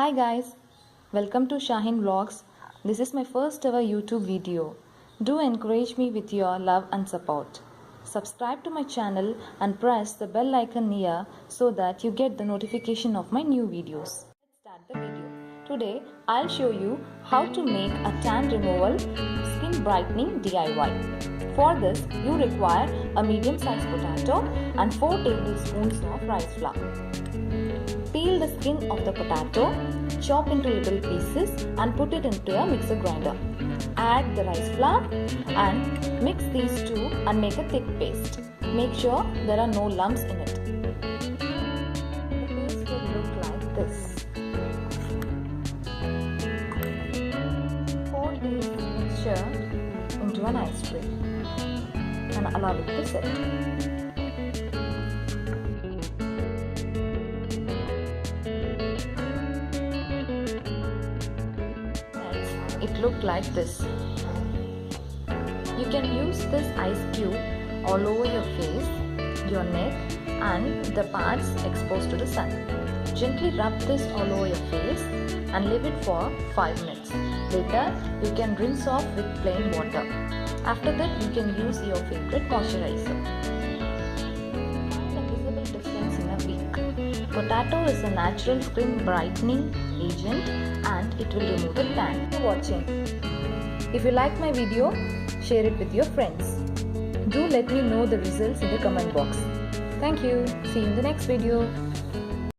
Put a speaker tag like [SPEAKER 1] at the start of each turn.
[SPEAKER 1] Hi guys, welcome to shahinvlogz. This is my first ever YouTube video. Do encourage me with your love and support. Subscribe to my channel and press the bell icon near so that you get the notification of my new videos. Let's start the video. Today I'll show you how to make a tan removal skin brightening DIY. For this you require a medium sized potato and 4 tablespoons of rice flour. Peel the skin of the potato, chop into little pieces and put it into a mixer grinder. Add the rice flour and mix these two and make a thick paste. Make sure there are no lumps in it. The paste will look like this. Pour this mixture into an ice tray and allow it to set. It looked like this. You can use this ice cube all over your face, your neck and the parts exposed to the sun. Gently rub this all over your face and leave it for 5 minutes. Later, you can rinse off with plain water. After that, you can use your favorite moisturizer. Find a visible difference in a week. Potato is a natural skin brightening agent and it will remove the tan. Thanks for watching. If you like my video, share it with your friends. Do let me know the results in the comment box. Thank you. See you in the next video.